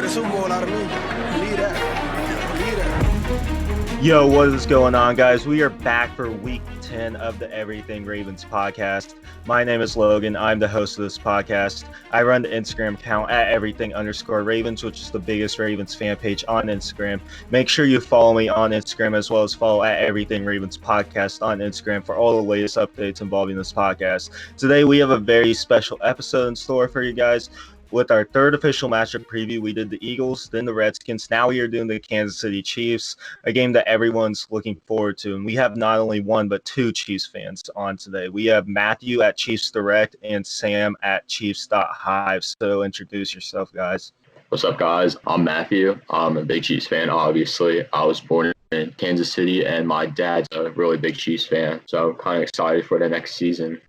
the Super Bowl out of me. Believe that. Believe that. Yo, what is going on, guys? We are back for week 10 of the Everything Ravens podcast. My name is Logan. I'm the host of this podcast. I run the Instagram account at everything_Ravens, which is the biggest Ravens fan page on Instagram. Make sure you follow me on Instagram as well as follow at Everything Ravens podcast on Instagram for all the latest updates involving this podcast. Today, we have a very special episode in store for you guys. With our third official matchup preview, we did the Eagles, then the Redskins. Now we are doing the Kansas City Chiefs, a game that everyone's looking forward to. And we have not only one, but two Chiefs fans on today. We have Matthew at Chiefs Direct and Sam at Chiefs.hive. So introduce yourself, guys. What's up, guys? I'm Matthew. I'm a big Chiefs fan, obviously. I was born in Kansas City, and my dad's a really big Chiefs fan. So I'm kind of excited for the next season.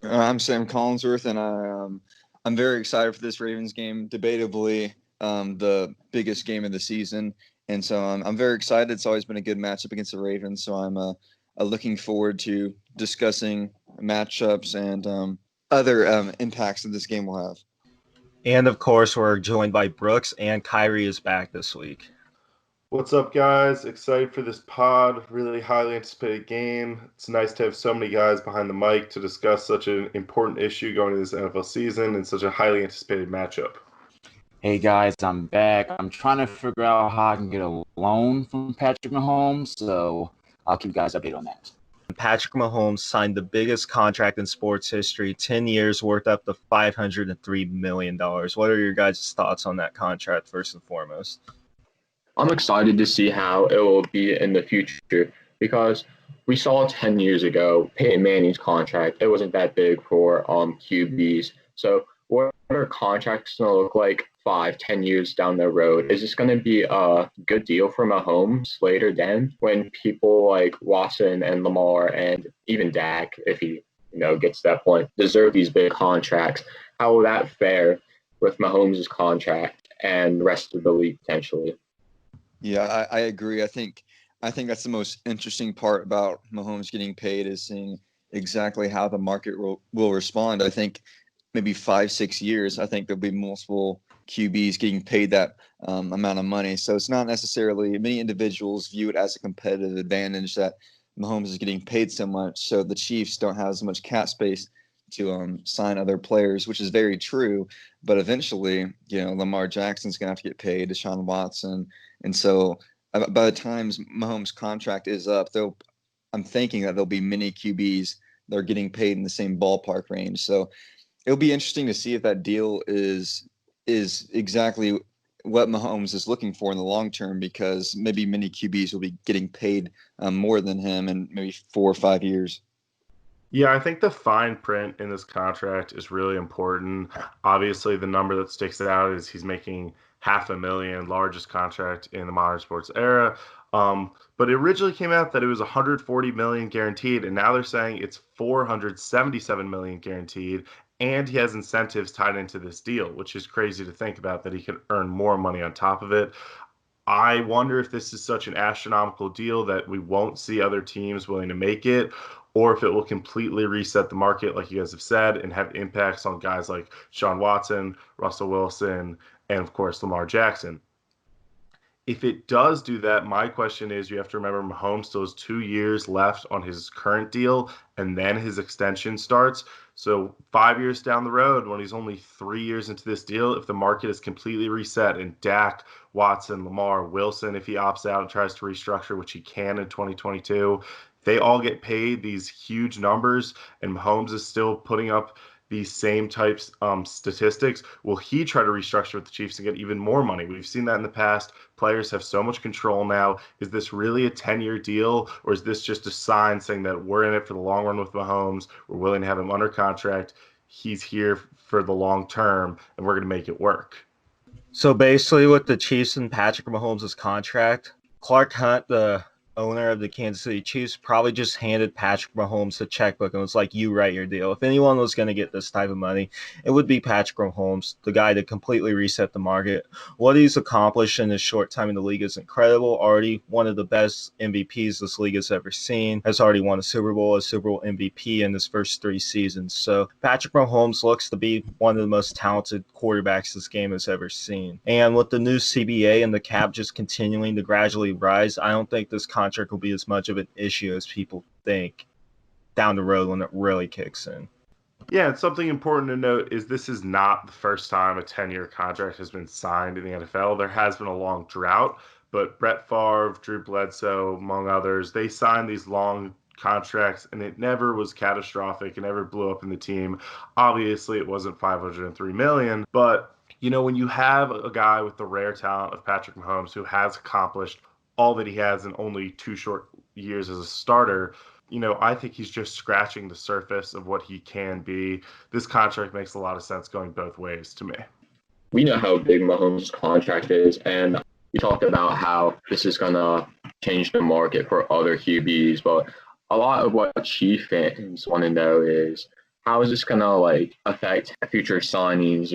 I'm Sam Collinsworth, and I'm very excited for this Ravens game, debatably the biggest game of the season. And so I'm very excited. It's always been a good matchup against the Ravens. So I'm looking forward to discussing matchups and other impacts that this game will have. And, of course, we're joined by Brooks, and Kyrie is back this week. What's up, guys? Excited for this pod. Really highly anticipated game. It's nice to have so many guys behind the mic to discuss such an important issue going into this NFL season and such a highly anticipated matchup. Hey, guys, I'm back. I'm trying to figure out how I can get a loan from Patrick Mahomes, so I'll keep you guys updated on that. Patrick Mahomes signed the biggest contract in sports history, 10 years worth up to $503 million. What are your guys' thoughts on that contract, first and foremost? I'm excited to see how it will be in the future because we saw 10 years ago Peyton Manning's contract. It wasn't that big for QBs. So what are contracts going to look like 5-10 years down the road? Is this going to be a good deal for Mahomes later then when people like Watson and Lamar and even Dak, if he gets to that point, deserve these big contracts? How will that fare with Mahomes' contract and the rest of the league potentially? Yeah, I agree. I think that's the most interesting part about Mahomes getting paid is seeing exactly how the market will respond. I think maybe 5-6 years, I think there'll be multiple QBs getting paid that amount of money. So it's not necessarily, many individuals view it as a competitive advantage that Mahomes is getting paid so much. So the Chiefs don't have as much cap space to sign other players, which is very true. But eventually, Lamar Jackson's going to have to get paid, Deshaun Watson. And so by the time Mahomes' contract is up, I'm thinking that there'll be many QBs that are getting paid in the same ballpark range. So it'll be interesting to see if that deal is exactly what Mahomes is looking for in the long term, because maybe many QBs will be getting paid more than him in maybe 4 or 5 years. Yeah, I think the fine print in this contract is really important. Obviously, the number that sticks out is he's making $500,000, largest contract in the modern sports era. But it originally came out that it was $140 million guaranteed, and now they're saying it's $477 million guaranteed, and he has incentives tied into this deal, which is crazy to think about, that he could earn more money on top of it. I wonder if this is such an astronomical deal that we won't see other teams willing to make it, or if it will completely reset the market, like you guys have said, and have impacts on guys like Sean Watson, Russell Wilson, and of course Lamar Jackson. If it does do that, my question is, you have to remember Mahomes still has 2 years left on his current deal, and then his extension starts. So 5 years down the road, when he's only 3 years into this deal, if the market is completely reset and Dak, Watson, Lamar, Wilson, if he opts out and tries to restructure, which he can in 2022, they all get paid these huge numbers, and Mahomes is still putting up these same types statistics. Will he try to restructure with the Chiefs and get even more money? We've seen that in the past. Players have so much control now. Is this really a 10-year deal, or is this just a sign saying that we're in it for the long run with Mahomes? We're willing to have him under contract. He's here for the long term, and we're going to make it work. So basically with the Chiefs and Patrick Mahomes' contract, Clark Hunt, the owner of the Kansas City Chiefs probably just handed Patrick Mahomes a checkbook and was like, you write your deal. If anyone was going to get this type of money, it would be Patrick Mahomes, the guy to completely reset the market. What he's accomplished in his short time in the league is incredible. Already one of the best MVPs this league has ever seen. Has already won a Super Bowl MVP in his first 3 seasons. So Patrick Mahomes looks to be one of the most talented quarterbacks this game has ever seen. And with the new CBA and the cap just continuing to gradually rise, I don't think this contract will be as much of an issue as people think down the road when it really kicks in. Yeah, and something important to note is this is not the first time a 10-year contract has been signed in the NFL. There has been a long drought, but Brett Favre, Drew Bledsoe, among others, they signed these long contracts, and it never was catastrophic. It never blew up in the team. Obviously, it wasn't $503 million, but when you have a guy with the rare talent of Patrick Mahomes who has accomplished all that he has in only 2 short years as a starter, I think he's just scratching the surface of what he can be. This contract makes a lot of sense going both ways to me. We know how big Mahomes' contract is, and we talked about how this is going to change the market for other QBs, but a lot of what Chief fans want to know is how is this going to affect future signings?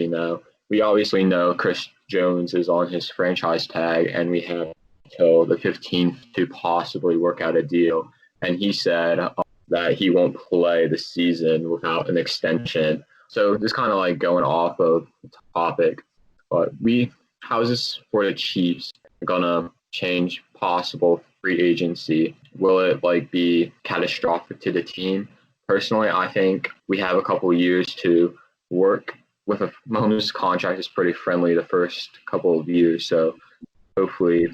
We obviously know Chris Jones is on his franchise tag, and we have till the 15th to possibly work out a deal. And he said that he won't play the season without an extension. So this kind of going off of the topic, but how is this for the Chiefs gonna change possible free agency? Will it be catastrophic to the team? Personally, I think we have a couple of years to work with Mahomes' contract is pretty friendly the first couple of years. So hopefully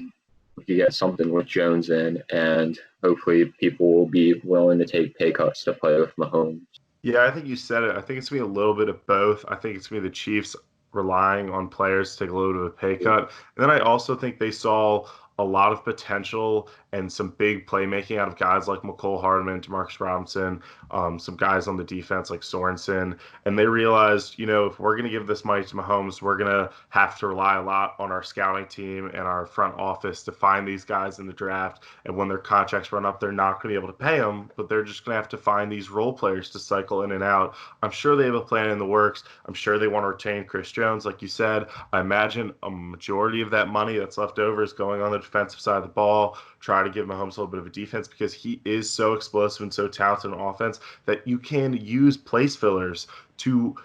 you get something with Jones in, and hopefully people will be willing to take pay cuts to play with Mahomes. Yeah, I think you said it. I think it's going to be a little bit of both. I think it's going to be the Chiefs relying on players to take a little bit of a pay cut. And then I also think they saw a lot of potential and some big playmaking out of guys like McCole Hardman, Demarcus Robinson, some guys on the defense like Sorensen. And they realized, if we're going to give this money to Mahomes, we're going to have to rely a lot on our scouting team and our front office to find these guys in the draft. And when their contracts run up, they're not going to be able to pay them, but they're just going to have to find these role players to cycle in and out. I'm sure they have a plan in the works. I'm sure they want to retain Chris Jones. Like you said, I imagine a majority of that money that's left over is going on the defensive side of the ball, try to give Mahomes a little bit of a defense because he is so explosive and so talented on offense that you can use place fillers to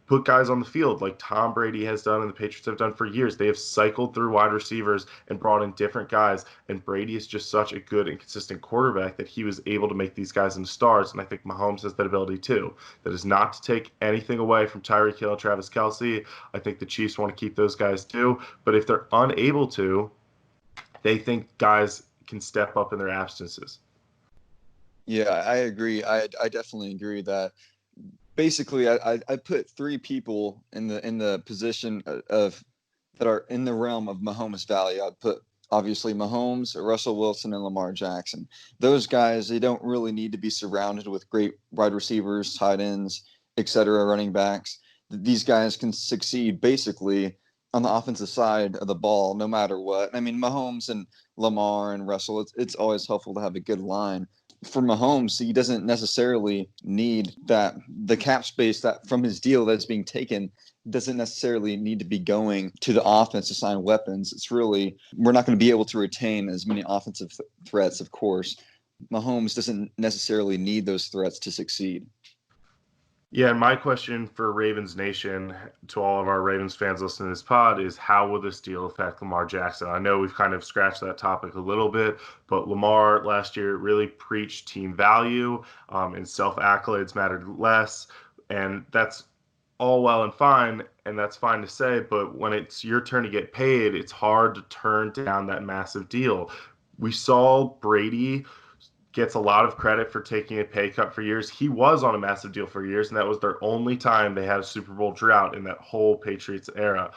put guys on the field like Tom Brady has done and the Patriots have done for years. They have cycled through wide receivers and brought in different guys, and Brady is just such a good and consistent quarterback that he was able to make these guys into stars, and I think Mahomes has that ability too. That is not to take anything away from Tyreek Hill and Travis Kelce. I think the Chiefs want to keep those guys too, but if they're unable to, they think guys can step up in their absences. Yeah, I agree. I definitely agree that basically I put 3 people in the position of that are in the realm of Mahomes value. I'd put obviously Mahomes, Russell Wilson, and Lamar Jackson. Those guys, they don't really need to be surrounded with great wide receivers, tight ends, etc., running backs. These guys can succeed basically on the offensive side of the ball, no matter what. I mean, Mahomes and Lamar and Russell, it's always helpful to have a good line. For Mahomes, he doesn't necessarily need the cap space that from his deal that's being taken doesn't necessarily need to be going to the offense to sign weapons. It's really, we're not going to be able to retain as many offensive threats, of course. Mahomes doesn't necessarily need those threats to succeed. Yeah, and my question for Ravens Nation, to all of our Ravens fans listening to this pod, is how will this deal affect Lamar Jackson? I know we've kind of scratched that topic a little bit, but Lamar last year really preached team value, and self-accolades mattered less, and that's all well and fine, and that's fine to say, but when it's your turn to get paid, it's hard to turn down that massive deal. We saw Brady gets a lot of credit for taking a pay cut for years. He was on a massive deal for years, and that was their only time they had a Super Bowl drought in that whole Patriots era.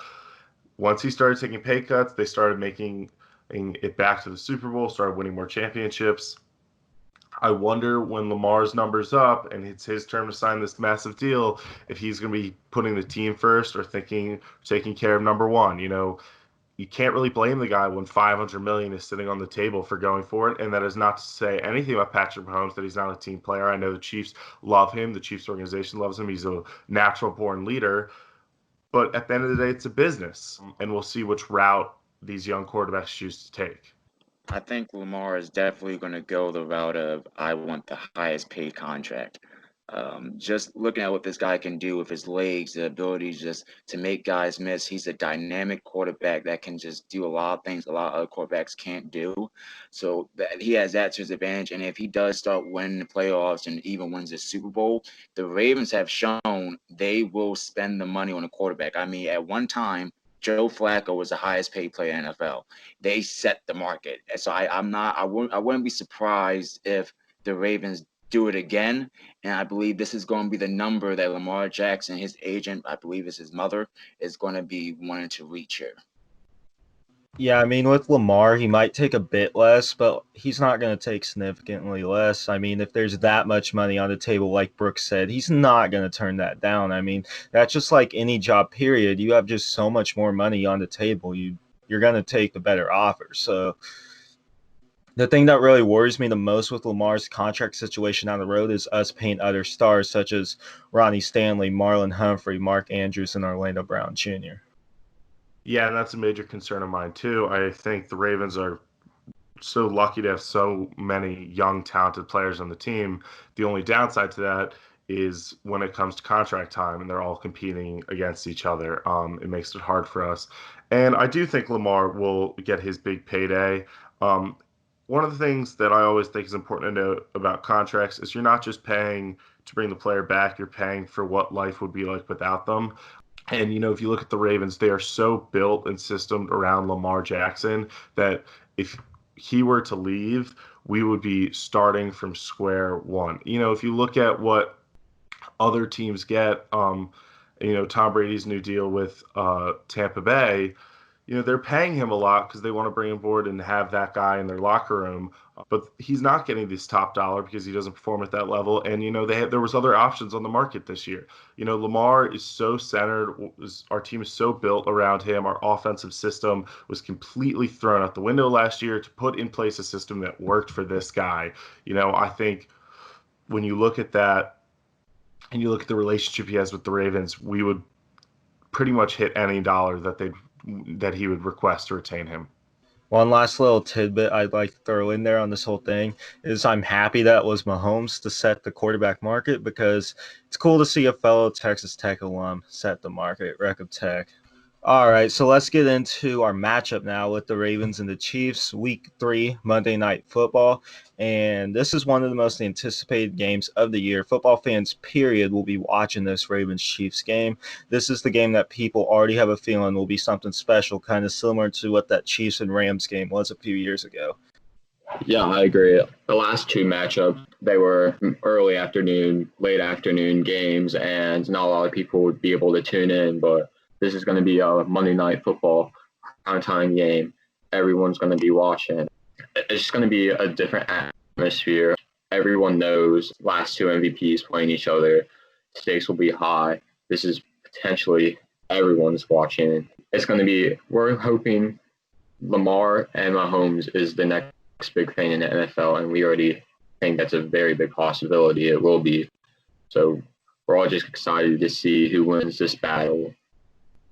Once he started taking pay cuts, they started making it back to the Super Bowl, started winning more championships. I wonder when Lamar's number's up and it's his turn to sign this massive deal, if he's going to be putting the team first or taking care of number one. you can't really blame the guy when $500 million is sitting on the table for going for it. And that is not to say anything about Patrick Mahomes, that he's not a team player. I know the Chiefs love him. The Chiefs organization loves him. He's a natural born leader. But at the end of the day, it's a business. And we'll see which route these young quarterbacks choose to take. I think Lamar is definitely going to go the route of I want the highest paid contract. Just looking at what this guy can do with his legs, the ability just to make guys miss. He's a dynamic quarterback that can just do a lot of things a lot of other quarterbacks can't do. So that he has that to his advantage. And if he does start winning the playoffs and even wins the Super Bowl, the Ravens have shown they will spend the money on a quarterback. I mean, at one time, Joe Flacco was the highest paid player in the NFL. They set the market. And so I wouldn't be surprised if the Ravens do it again. And I believe this is going to be the number that Lamar Jackson, his agent, I believe is his mother, is going to be wanting to reach here. Yeah, I mean, with Lamar, he might take a bit less, but he's not going to take significantly less. I mean, if there's that much money on the table, like Brooks said, he's not going to turn that down. I mean, that's just like any job, period. You have just so much more money on the table. You're going to take the better offer. So the thing that really worries me the most with Lamar's contract situation down the road is us paying other stars such as Ronnie Stanley, Marlon Humphrey, Mark Andrews, and Orlando Brown Jr. Yeah, and that's a major concern of mine too. I think the Ravens are so lucky to have so many young, talented players on the team. The only downside to that is when it comes to contract time and they're all competing against each other. It makes it hard for us. And I do think Lamar will get his big payday. One of the things that I always think is important to note about contracts is you're not just paying to bring the player back, you're paying for what life would be like without them. And, if you look at the Ravens, they are so built and systemed around Lamar Jackson that if he were to leave, we would be starting from square one. If you look at what other teams get, Tom Brady's new deal with Tampa Bay, they're paying him a lot because they want to bring him aboard and have that guy in their locker room. But he's not getting this top dollar because he doesn't perform at that level. And, there was other options on the market this year. Lamar is so centered. Our team is so built around him. Our offensive system was completely thrown out the window last year to put in place a system that worked for this guy. I think when you look at that and you look at the relationship he has with the Ravens, we would pretty much hit any dollar that he would request to retain him. One last little tidbit I'd like to throw in there on this whole thing is I'm happy that it was Mahomes to set the quarterback market because it's cool to see a fellow Texas Tech alum set the market at Rec of Tech. All right, so let's get into our matchup now with the Ravens and the Chiefs, Week 3, Monday Night Football. And this is one of the most anticipated games of the year. Football fans, period, will be watching this Ravens-Chiefs game. This is the game that people already have a feeling will be something special, kind of similar to what that Chiefs and Rams game was a few years ago. Yeah, I agree. The last two matchups, they were early afternoon, late afternoon games, and not a lot of people would be able to tune in, but this is going to be a Monday Night Football primetime game. Everyone's going to be watching. It's just going to be a different atmosphere. Everyone knows last two MVPs playing each other. Stakes will be high. This is potentially everyone's watching. It's going to be, we're hoping Lamar and Mahomes is the next big thing in the NFL, and we already think that's a very big possibility. It will be. So we're all just excited to see who wins this battle.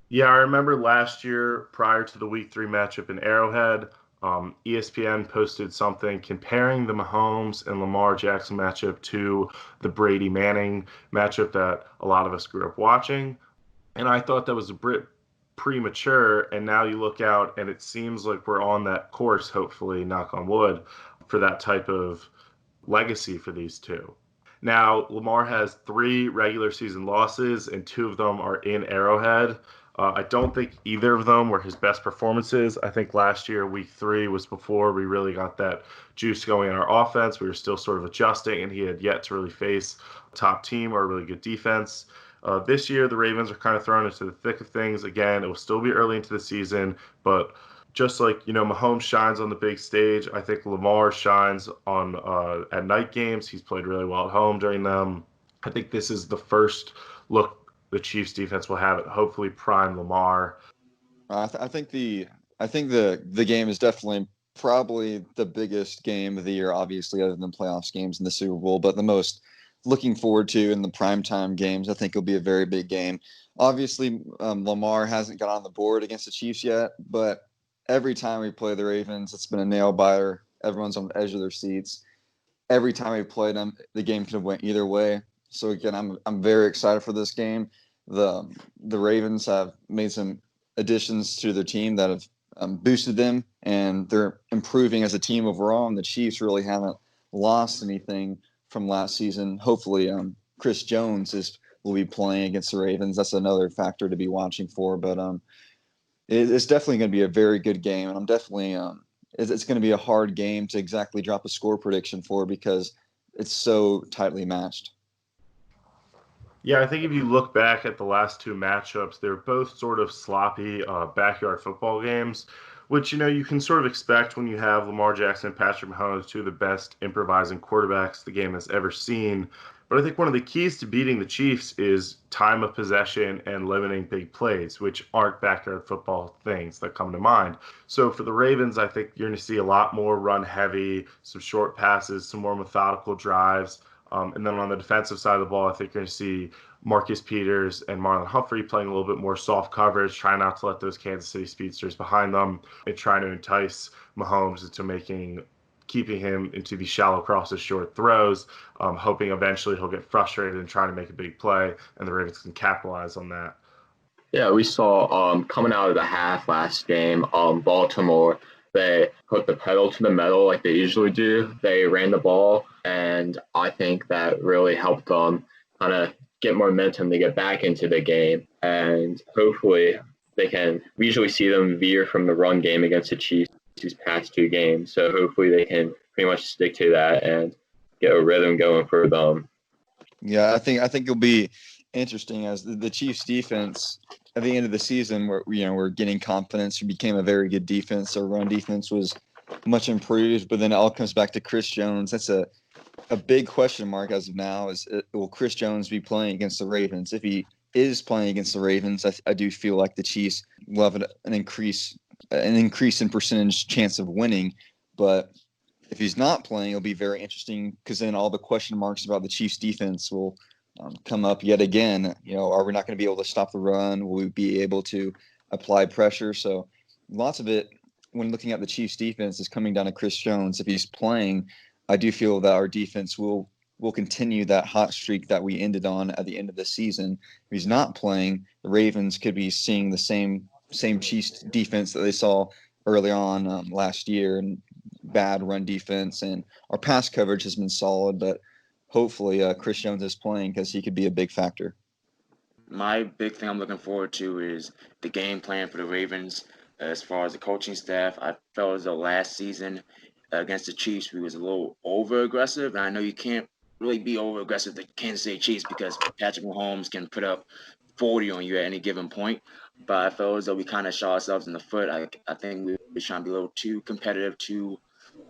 Yeah, I remember last year prior to the Week 3 matchup in Arrowhead, ESPN posted something comparing the Mahomes and Lamar Jackson matchup to the Brady Manning matchup that a lot of us grew up watching. And I thought that was a bit premature. And now you look out and it seems like we're on that course, hopefully, knock on wood, for that type of legacy for these two. Now, Lamar has 3 regular season losses and 2 of them are in Arrowhead. I don't think either of them were his best performances. I think last year, Week 3, was before we really got that juice going in our offense. We were still sort of adjusting, and he had yet to really face a top team or a really good defense. This year, the Ravens are kind of thrown into the thick of things. Again, it will still be early into the season, but just like, Mahomes shines on the big stage, I think Lamar shines on at night games. He's played really well at home during them. I think this is the first look the Chiefs defense will have it hopefully prime Lamar. I think the I think the game is definitely probably the biggest game of the year, obviously, other than playoffs games in the Super Bowl, but the most looking forward to in the primetime games. I think it'll be a very big game. Obviously, Lamar hasn't got on the board against the Chiefs yet, but every time we play the Ravens, it's been a nail biter. Everyone's on the edge of their seats. Every time we played them, the game could have went either way. So again, I'm very excited for this game. The Ravens have made some additions to their team that have boosted them, and they're improving as a team overall. And the Chiefs really haven't lost anything from last season. Hopefully, Chris Jones will be playing against the Ravens. That's another factor to be watching for. But it's definitely going to be a very good game, and I'm definitely it's going to be a hard game to exactly drop a score prediction for because it's so tightly matched. Yeah, I think if you look back at the last two matchups, they're both sort of sloppy backyard football games, which, you can sort of expect when you have Lamar Jackson and Patrick Mahomes, two of the best improvising quarterbacks the game has ever seen. But I think one of the keys to beating the Chiefs is time of possession and limiting big plays, which aren't backyard football things that come to mind. So for the Ravens, I think you're going to see a lot more run heavy, some short passes, some more methodical drives. And then on the defensive side of the ball, I think you're going to see Marcus Peters and Marlon Humphrey playing a little bit more soft coverage, trying not to let those Kansas City speedsters behind them, and trying to entice Mahomes into keeping him into these shallow crosses, short throws, hoping eventually he'll get frustrated and trying to make a big play, and the Ravens can capitalize on that. Yeah, we saw coming out of the half last game, Baltimore, they put the pedal to the metal like they usually do. They ran the ball, and I think that really helped them kind of get momentum to get back into the game. And hopefully we usually see them veer from the run game against the Chiefs these past two games. So hopefully they can pretty much stick to that and get a rhythm going for them. Yeah, I think it'll be interesting as the Chiefs defense at the end of the season, we're getting confidence. We became a very good defense. Our run defense was much improved, but then it all comes back to Chris Jones. That's a big question mark as of now. Will Chris Jones be playing against the Ravens? If he is playing against the Ravens, I do feel like the Chiefs will have an increase in percentage chance of winning. But if he's not playing, it'll be very interesting because then all the question marks about the Chiefs defense will come up yet again. Are we not going to be able to stop the run? Will we be able to apply pressure? So lots of it when looking at the Chiefs defense is coming down to Chris Jones. If he's playing, I do feel that our defense will continue that hot streak that we ended on at the end of the season. If he's not playing, the Ravens could be seeing the same Chiefs defense that they saw early on last year, and bad run defense, and our pass coverage has been solid, but hopefully Chris Jones is playing because he could be a big factor. My big thing I'm looking forward to is the game plan for the Ravens. As far as the coaching staff, I felt as though last season against the Chiefs, we was a little over-aggressive. And I know you can't really be over-aggressive with the Kansas City Chiefs because Patrick Mahomes can put up 40 on you at any given point. But I felt as though we kind of shot ourselves in the foot. I think we were trying to be a little too competitive, too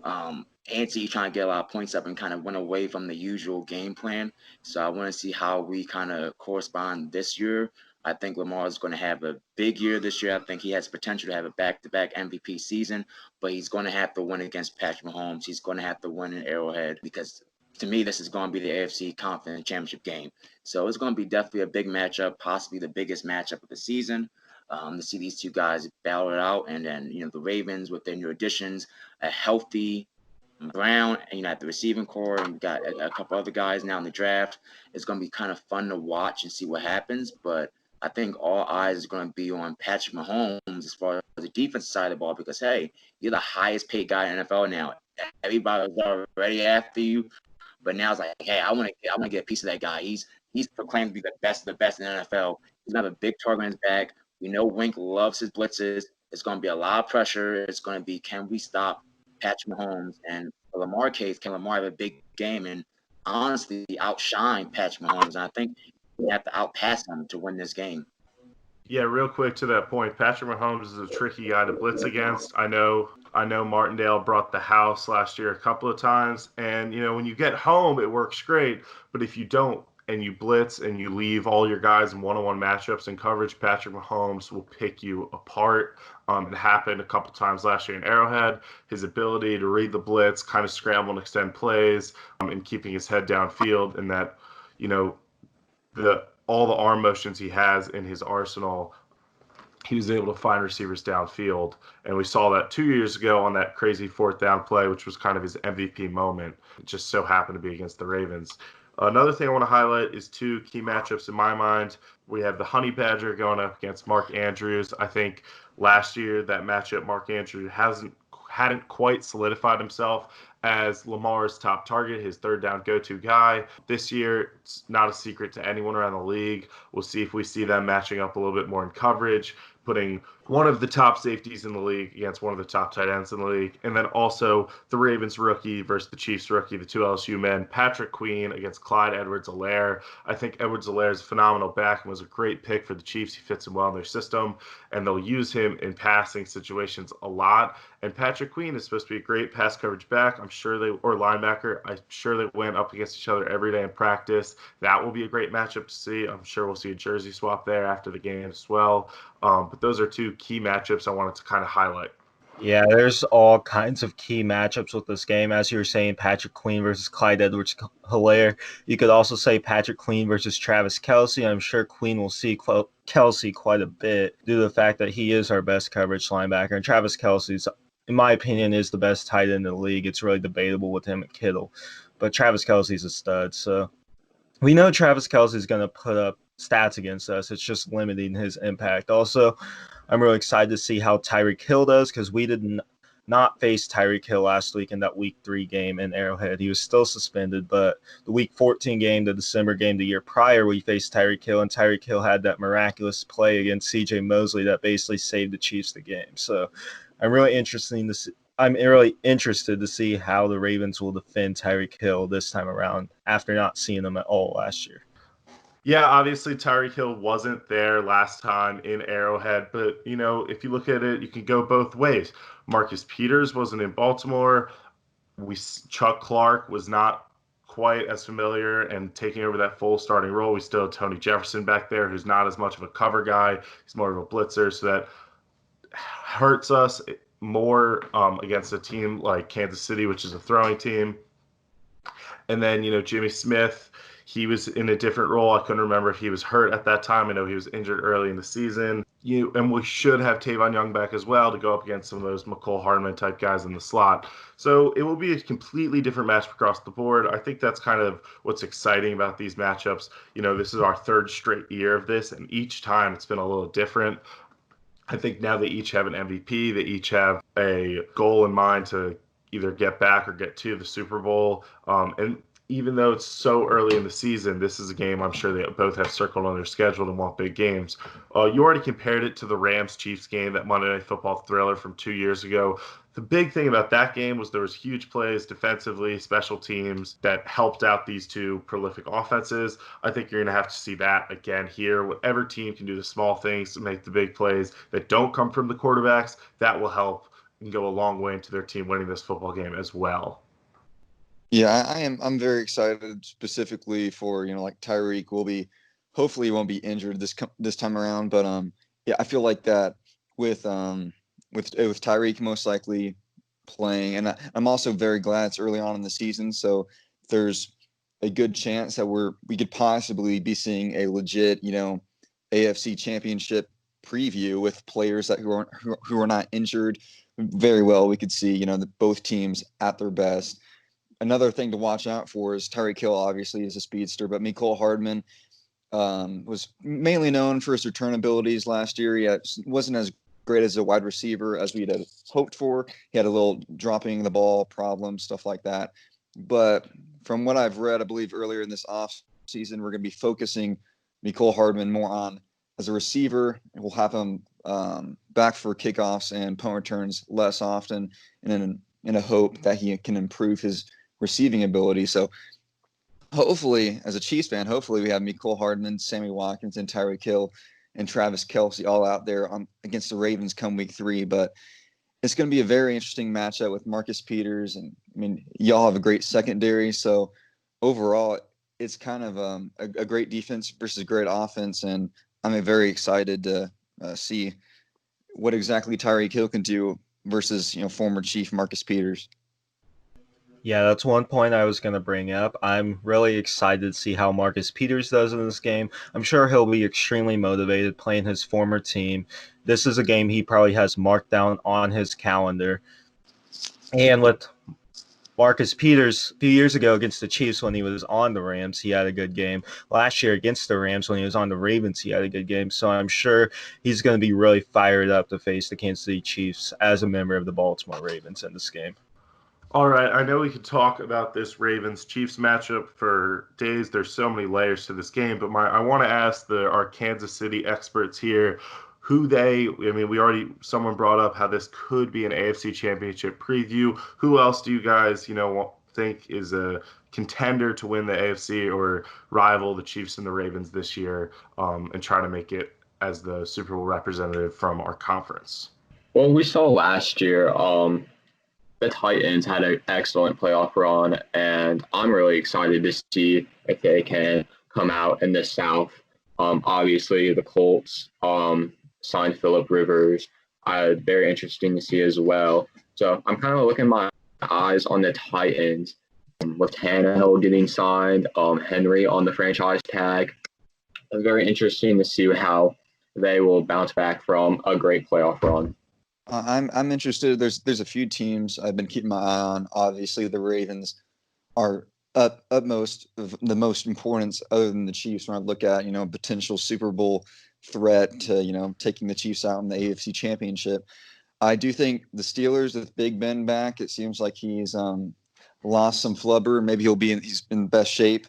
antsy, trying to get a lot of points up and kind of went away from the usual game plan. So I want to see how we kind of correspond this year. I think Lamar is going to have a big year this year. I think he has potential to have a back-to-back MVP season, but he's going to have to win against Patrick Mahomes. He's going to have to win in Arrowhead because to me, this is going to be the AFC Conference Championship game. So it's going to be definitely a big matchup, possibly the biggest matchup of the season. To see these two guys battle it out, and then the Ravens with their new additions, a healthy Brown, and at the receiving core, and we've got a couple other guys now in the draft. It's going to be kind of fun to watch and see what happens. But I think all eyes are going to be on Patrick Mahomes as far as the defensive side of the ball because, hey, you're the highest paid guy in the NFL now. Everybody's already after you, but now it's like, hey, I want to get a piece of that guy. He's proclaimed to be the best of the best in the NFL. He's going to have a big target on his back. We know Wink loves his blitzes. It's going to be a lot of pressure. It's going to be, can we stop Patrick Mahomes? And for Lamar case, can Lamar have a big game and honestly outshine Patrick Mahomes? And I think we have to outpass him to win this game. Yeah, real quick to that point, Patrick Mahomes is a tricky guy to blitz against. I know Martindale brought the house last year a couple of times, and when you get home, it works great. But if you don't and you blitz and you leave all your guys in one-on-one matchups and coverage, Patrick Mahomes will pick you apart. It happened a couple times last year in Arrowhead. His ability to read the blitz, kind of scramble and extend plays, and keeping his head downfield, and that, you know, all the arm motions he has in his arsenal, he was able to find receivers downfield. And we saw that 2 years ago on that crazy fourth down play, which was kind of his MVP moment. It just so happened to be against the Ravens. Another thing I want to highlight is two key matchups in my mind. We have the Honey Badger going up against Mark Andrews. I think last year that matchup, Mark Andrews hadn't quite solidified himself as Lamar's top target, his third down go-to guy. This year, it's not a secret to anyone around the league. We'll see if we see them matching up a little bit more in coverage, putting one of the top safeties in the league against one of the top tight ends in the league. And then also the Ravens rookie versus the Chiefs rookie, the two LSU men, Patrick Queen against Clyde Edwards-Helaire. I think Edwards-Helaire is a phenomenal back and was a great pick for the Chiefs. He fits in well in their system, and they'll use him in passing situations a lot. And Patrick Queen is supposed to be a great pass coverage back. Or linebacker. I'm sure they went up against each other every day in practice. That will be a great matchup to see. I'm sure we'll see a jersey swap there after the game as well. But those are two key matchups I wanted to kind of highlight. Yeah, there's all kinds of key matchups with this game. As you were saying, Patrick Queen versus Clyde Edwards-Helaire. You could also say Patrick Queen versus Travis Kelce. I'm sure Queen will see Kelce quite a bit due to the fact that he is our best coverage linebacker. And Travis Kelce's, in my opinion, is the best tight end in the league. It's really debatable with him and Kittle. But Travis Kelce's a stud. So we know Travis Kelce is going to put up stats against us. It's just limiting his impact. Also, I'm really excited to see how Tyreek Hill does because we did not face Tyreek Hill last week in that Week 3 game in Arrowhead. He was still suspended, but the Week 14 game, the December game the year prior, we faced Tyreek Hill, and Tyreek Hill had that miraculous play against C.J. Mosley that basically saved the Chiefs the game. So I'm really interested to see how the Ravens will defend Tyreek Hill this time around after not seeing him at all last year. Yeah, obviously Tyreek Hill wasn't there last time in Arrowhead, but, you know, if you look at it, you can go both ways. Marcus Peters wasn't in Baltimore. Chuck Clark was not quite as familiar and taking over that full starting role. We still have Tony Jefferson back there, who's not as much of a cover guy. He's more of a blitzer, so that hurts us more against a team like Kansas City, which is a throwing team. And then, you know, Jimmy Smith, he was in a different role. I couldn't remember if he was hurt at that time. I know he was injured early in the season. And we should have Tavon Young back as well to go up against some of those McCole Hardman type guys in the slot. So it will be a completely different match across the board. I think that's kind of what's exciting about these matchups. You know, this is our third straight year of this, and each time it's been a little different. I think now they each have an MVP. They each have a goal in mind to either get back or get to the Super Bowl. And even though it's so early in the season, this is a game I'm sure they both have circled on their schedule and want big games. You already compared it to the Rams-Chiefs game, that Monday Night Football thriller from 2 years ago. The big thing about that game was there was huge plays defensively, special teams that helped out these two prolific offenses. I think you're going to have to see that again here. Whatever team can do the small things to make the big plays that don't come from the quarterbacks, that will help and go a long way into their team winning this football game as well. Yeah, I'm very excited specifically for, you know, like Tyreek hopefully he won't be injured this time around, but yeah, I feel like that with Tyreek most likely playing, and I'm also very glad it's early on in the season, so there's a good chance that we could possibly be seeing a legit, you know, AFC Championship preview with players who are not injured. Very well, we could see, you know, both teams at their best. Another thing to watch out for is Tyreek Hill obviously is a speedster, but McCole Hardman was mainly known for his return abilities last year. He wasn't as great as a wide receiver as we'd have hoped for. He had a little dropping the ball problem, stuff like that. But from what I've read, I believe earlier in this off season, we're going to be focusing McCole Hardman more on as a receiver. We'll have him back for kickoffs and punt returns less often, and in a hope that he can improve his receiving ability. So hopefully, as a Chiefs fan, hopefully we have McCole Hardman, Sammy Watkins, and Tyreek Hill and Travis Kelce all out there against the Ravens come Week 3. But it's going to be a very interesting matchup with Marcus Peters. And, I mean, y'all have a great secondary. So overall, it's kind of a great defense versus a great offense, and I'm very excited to see what exactly Tyreek Hill can do versus former Chief Marcus Peters. Yeah, that's one point I was going to bring up. I'm really excited to see how Marcus Peters does in this game. I'm sure he'll be extremely motivated playing his former team. This is a game he probably has marked down on his calendar. And with Marcus Peters, a few years ago against the Chiefs when he was on the Rams, he had a good game. Last year against the Rams when he was on the Ravens, he had a good game. So I'm sure he's going to be really fired up to face the Kansas City Chiefs as a member of the Baltimore Ravens in this game. All right, I know we could talk about this Ravens-Chiefs matchup for days. There's so many layers to this game, but I want to ask our Kansas City experts here someone brought up how this could be an AFC Championship preview. Who else do you guys, think is a contender to win the AFC or rival the Chiefs and the Ravens this year, and try to make it as the Super Bowl representative from our conference? Well, we saw last year, the Titans had an excellent playoff run, and I'm really excited to see if they can come out in the South. Obviously, the Colts signed Phillip Rivers. Very interesting to see as well. So I'm kind of looking my eyes on the Titans with Tannehill getting signed, Henry on the franchise tag. It's very interesting to see how they will bounce back from a great playoff run. I'm interested. There's a few teams I've been keeping my eye on. Obviously, the Ravens are utmost of the most importance, other than the Chiefs. When I look at potential Super Bowl threat to taking the Chiefs out in the AFC Championship, I do think the Steelers with Big Ben back. It seems like he's lost some flubber. Maybe he's in best shape.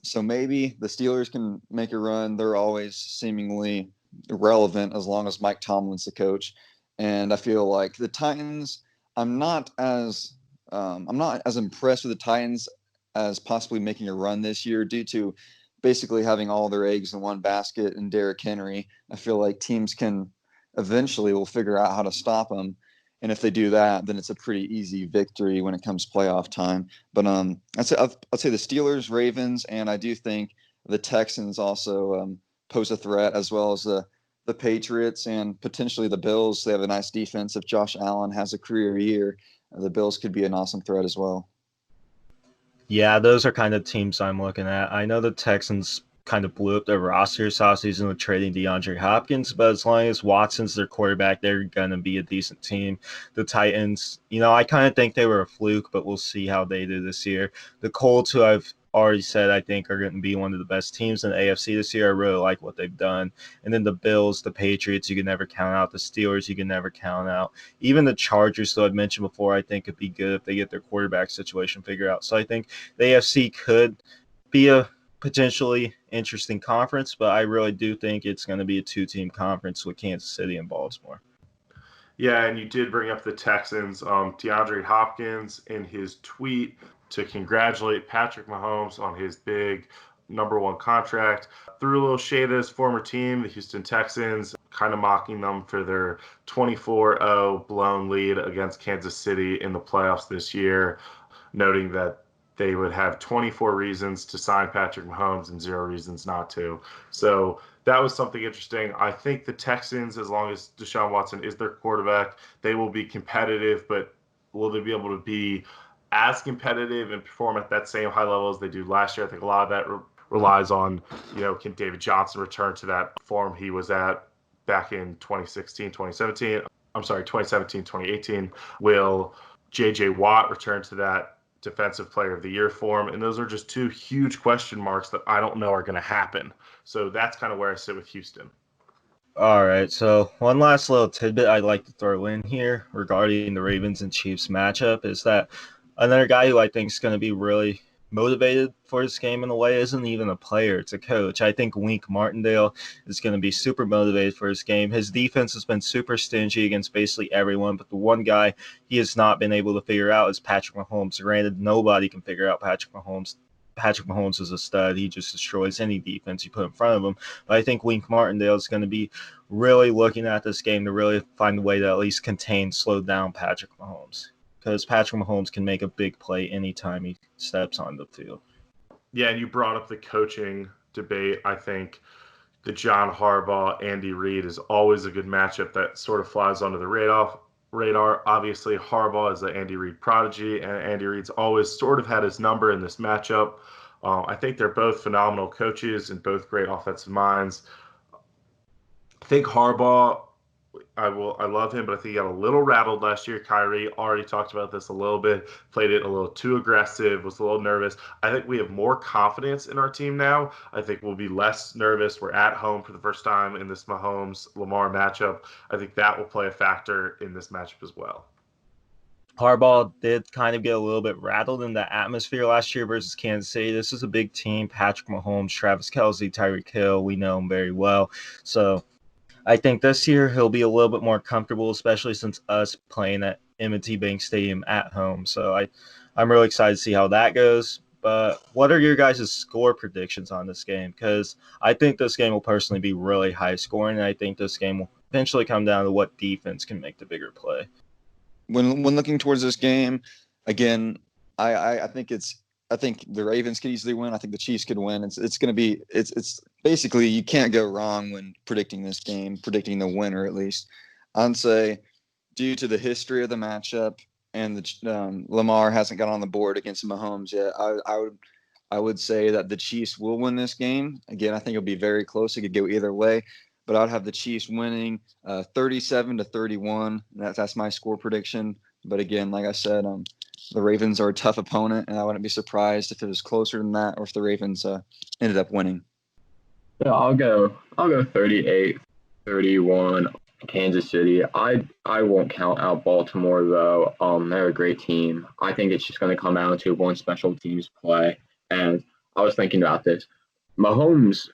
So maybe the Steelers can make a run. They're always seemingly irrelevant as long as Mike Tomlin's the coach. And I feel like the Titans, I'm not as impressed with the Titans as possibly making a run this year due to basically having all their eggs in one basket and Derrick Henry. I feel like teams will figure out how to stop them. And if they do that, then it's a pretty easy victory when it comes playoff time. But I'd say the Steelers, Ravens, and I do think the Texans also pose a threat, as well as the Patriots and potentially the Bills. They have a nice defense. If Josh Allen has a career year, the Bills could be an awesome threat as well. Yeah, those are kind of teams I'm looking at. I know the Texans kind of blew up their roster this offseason with trading DeAndre Hopkins, but as long as Watson's their quarterback, they're going to be a decent team. The Titans, I kind of think they were a fluke, but we'll see how they do this year. The Colts, who I've already said I think are going to be one of the best teams in the AFC this year. I really like what they've done. And then the Bills, the Patriots, you can never count out. The Steelers, you can never count out. Even the Chargers, so I'd mentioned before, I think could be good if they get their quarterback situation figured out. So I think the AFC could be a potentially interesting conference, but I really do think it's going to be a two-team conference with Kansas City and Baltimore. Yeah, and you did bring up the Texans. DeAndre Hopkins, in his tweet to congratulate Patrick Mahomes on his big #1 contract, threw a little shade at his former team, the Houston Texans, kind of mocking them for their 24-0 blown lead against Kansas City in the playoffs this year, noting that they would have 24 reasons to sign Patrick Mahomes and 0 reasons not to. So that was something interesting. I think the Texans, as long as Deshaun Watson is their quarterback, they will be competitive, but will they be able to be as competitive and perform at that same high level as they do last year? I think a lot of that relies on, can David Johnson return to that form he was at back in 2017, 2018. Will J.J. Watt return to that Defensive Player of the Year form? And those are just two huge question marks that I don't know are going to happen. So that's kind of where I sit with Houston. All right, so one last little tidbit I'd like to throw in here regarding the Ravens and Chiefs matchup is that another guy who I think is going to be really motivated for this game in a way isn't even a player, it's a coach. I think Wink Martindale is going to be super motivated for this game. His defense has been super stingy against basically everyone, but the one guy he has not been able to figure out is Patrick Mahomes. Granted, nobody can figure out Patrick Mahomes. Patrick Mahomes is a stud. He just destroys any defense you put in front of him. But I think Wink Martindale is going to be really looking at this game to really find a way to at least contain, slow down Patrick Mahomes. Because Patrick Mahomes can make a big play anytime he steps on the field. Yeah, and you brought up the coaching debate. I think the John Harbaugh, Andy Reid is always a good matchup that sort of flies under the radar. Obviously, Harbaugh is the Andy Reid prodigy, and Andy Reid's always sort of had his number in this matchup. I think they're both phenomenal coaches and both great offensive minds. I think Harbaugh, I love him, but I think he got a little rattled last year. Kyrie already talked about this a little bit, played it a little too aggressive, was a little nervous. I think we have more confidence in our team now. I think we'll be less nervous. We're at home for the first time in this Mahomes Lamar matchup. I think that will play a factor in this matchup as well. Harbaugh did kind of get a little bit rattled in the atmosphere last year versus Kansas City. This is a big team. Patrick Mahomes, Travis Kelce, Tyreek Hill, we know him very well. So I think this year he'll be a little bit more comfortable, especially since us playing at M&T Bank Stadium at home. So I'm really excited to see how that goes. But what are your guys' score predictions on this game? Because I think this game will personally be really high scoring, and I think this game will eventually come down to what defense can make the bigger play. When looking towards this game, again, I think the Ravens could easily win. I think the Chiefs could win. It's going to be it's basically you can't go wrong when predicting this game, predicting the winner at least. I'd say due to the history of the matchup and the Lamar hasn't got on the board against Mahomes yet, I would say that the Chiefs will win this game. Again, I think it'll be very close. It could go either way, but I'd have the Chiefs winning 37-31. That's my score prediction. But again, like I said, the Ravens are a tough opponent, and I wouldn't be surprised if it was closer than that or if the Ravens ended up winning. Yeah, I'll go 38-31 Kansas City. I won't count out Baltimore though. They're a great team. I think it's just going to come down to one special teams play. And I was thinking about this. Mahomes,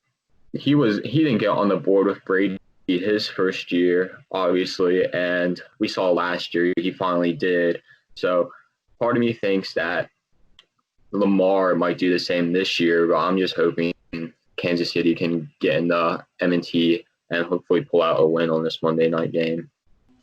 he didn't get on the board with Brady his first year, obviously, and we saw last year he finally did. So part of me thinks that Lamar might do the same this year, but I'm just hoping Kansas City can get in the M&T and hopefully pull out a win on this Monday night game.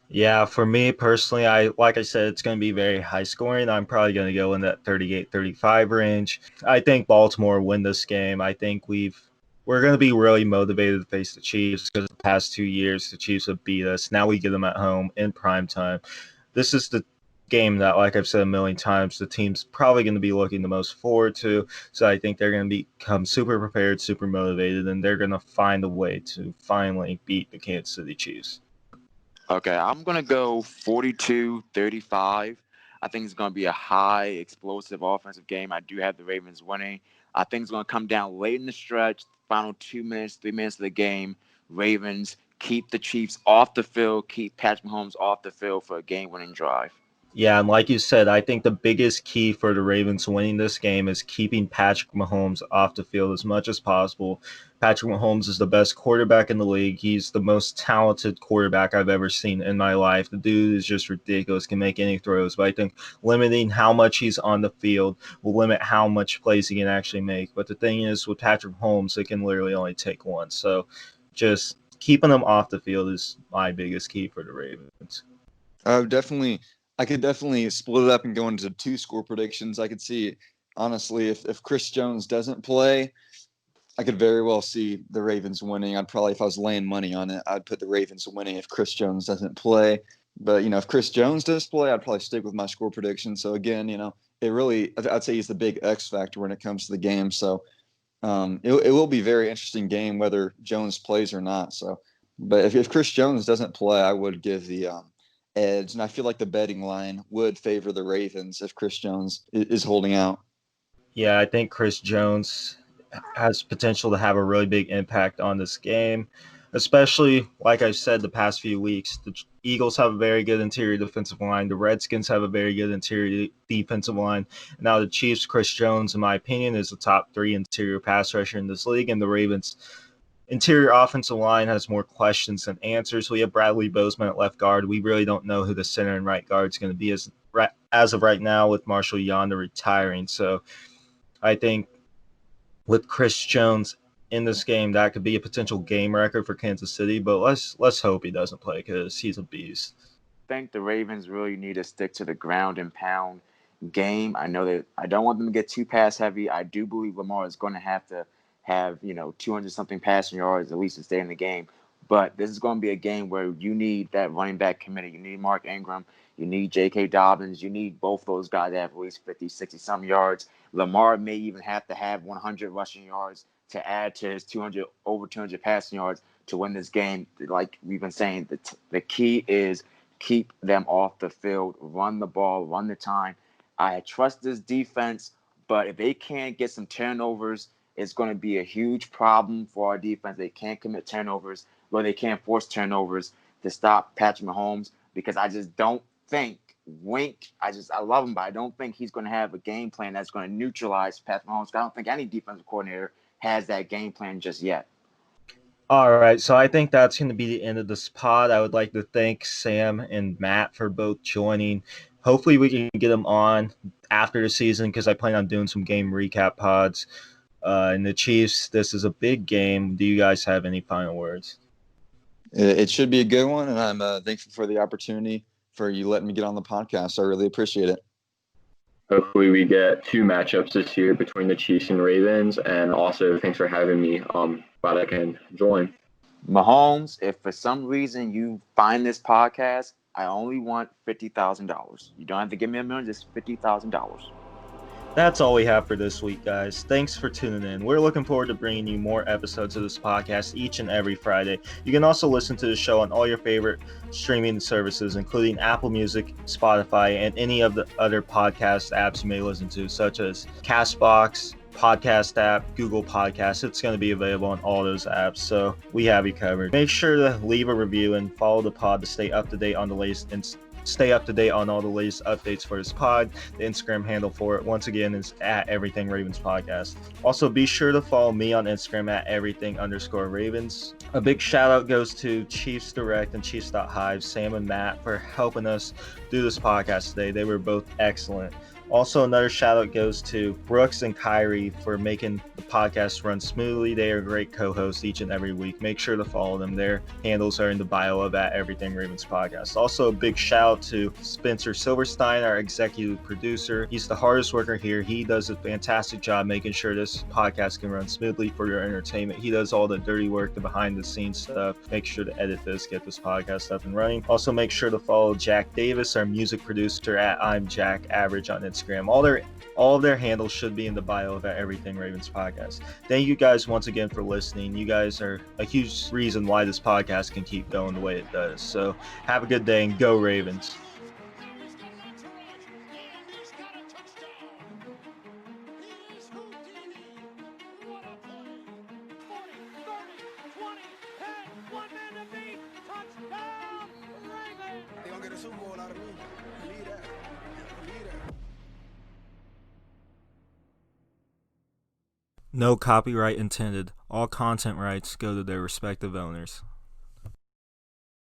Yeah, for me personally, like I said, it's going to be very high scoring. I'm probably going to go in that 38-35 range. I think Baltimore win this game. I think we're going to be really motivated to face the Chiefs because the past 2 years the Chiefs have beat us. Now we get them at home in prime time. This is the game that, like I've said a million times, the team's probably going to be looking the most forward to. So I think they're going to become super prepared, super motivated, and they're going to find a way to finally beat the Kansas City Chiefs. Okay, I'm going to go 42-35. I think it's going to be a high, explosive offensive game. I do have the Ravens winning. I think it's going to come down late in the stretch, final 2 minutes, 3 minutes of the game. Ravens keep the Chiefs off the field, keep Patrick Mahomes off the field for a game-winning drive. Yeah, and like you said, I think the biggest key for the Ravens winning this game is keeping Patrick Mahomes off the field as much as possible. Patrick Mahomes is the best quarterback in the league. He's the most talented quarterback I've ever seen in my life. The dude is just ridiculous, can make any throws. But I think limiting how much he's on the field will limit how much plays he can actually make. But the thing is, with Patrick Mahomes, it can literally only take one. So just keeping him off the field is my biggest key for the Ravens. I could definitely split it up and go into 2 score predictions. I could see, honestly, if Chris Jones doesn't play, I could very well see the Ravens winning. I'd probably, if I was laying money on it, I'd put the Ravens winning if Chris Jones doesn't play. But, if Chris Jones does play, I'd probably stick with my score prediction. So, again, I'd say he's the big X factor when it comes to the game. So, it will be a very interesting game whether Jones plays or not. So, but if Chris Jones doesn't play, I would give the edge, and I feel like the betting line would favor the Ravens if Chris Jones is holding out. Yeah, I think Chris Jones has potential to have a really big impact on this game, especially, like I've said, the past few weeks. The Eagles have a very good interior defensive line. The Redskins have a very good interior defensive line. Now the Chiefs, Chris Jones, in my opinion, is the top 3 interior pass rusher in this league, and the Ravens interior offensive line has more questions than answers. We have Bradley Bozeman at left guard. We really don't know who the center and right guard is going to be as of right now, with Marshall Yonder retiring. So I think with Chris Jones in this game, that could be a potential game record for Kansas City. But let's hope he doesn't play because he's a beast. I think the Ravens really need to stick to the ground and pound, game. I know that I don't want them to get too pass heavy. I do believe Lamar is going to have 200 something passing yards at least to stay in the game. But this is going to be a game where you need that running back committee. You need Mark Ingram. You need J.K. Dobbins. You need both those guys to have at least 50, 60 some yards. Lamar may even have to have 100 rushing yards to add to his over 200 passing yards to win this game. Like we've been saying, the key is keep them off the field, run the ball, run the time. I trust this defense, but if they can't get some turnovers, it's going to be a huge problem for our defense. They can't commit turnovers, or they can't force turnovers to stop Patrick Mahomes, because I just don't think I love him, but I don't think he's going to have a game plan that's going to neutralize Patrick Mahomes. I don't think any defensive coordinator has that game plan just yet. All right, so I think that's going to be the end of this pod. I would like to thank Sam and Matt for both joining. Hopefully we can get them on after the season, because I plan on doing some game recap pods. And the Chiefs, this is a big game. Do you guys have any final words? It should be a good one, and I'm thankful for the opportunity for you letting me get on the podcast. I really appreciate it. Hopefully we get 2 matchups this year between the Chiefs and Ravens. And also, thanks for having me. Glad I can join. Mahomes, if for some reason you find this podcast, I only want $50,000. You don't have to give me $1 million, just $50,000. That's all we have for this week, guys. Thanks for tuning in. We're looking forward to bringing you more episodes of this podcast each and every Friday. You can also listen to the show on all your favorite streaming services, including Apple Music, Spotify, and any of the other podcast apps you may listen to, such as CastBox, Podcast app, Google Podcasts. It's going to be available on all those apps, so we have you covered. Make sure to leave a review and follow the pod to stay up to date on the latest on all the latest updates for this pod. The Instagram handle for it, once again, is at Everything Ravens Podcast. Also, be sure to follow me on Instagram at everything_Ravens. A big shout out goes to Chiefs Direct and Chiefs.Hive, Sam and Matt, for helping us do this podcast today. They were both excellent. Also, another shout out goes to Brooks and Kyrie for making the podcast run smoothly. They are great co-hosts each and every week. Make sure to follow them. Their handles are in the bio of at Everything Ravens Podcast. Also, a big shout out to Spencer Silverstein, our executive producer. He's the hardest worker here. He does a fantastic job making sure this podcast can run smoothly for your entertainment. He does all the dirty work, the behind the scenes stuff. Make sure to edit this, get this podcast up and running. Also, make sure to follow Jack Davis, our music producer, at I'm Jack Average on Instagram. All of their handles should be in the bio of Everything Ravens Podcast. Thank you guys once again for listening. You guys are a huge reason why this podcast can keep going the way it does. So have a good day and go Ravens. They gonna get a Super Bowl out of me. Believe that. Believe that. No copyright intended. All content rights go to their respective owners.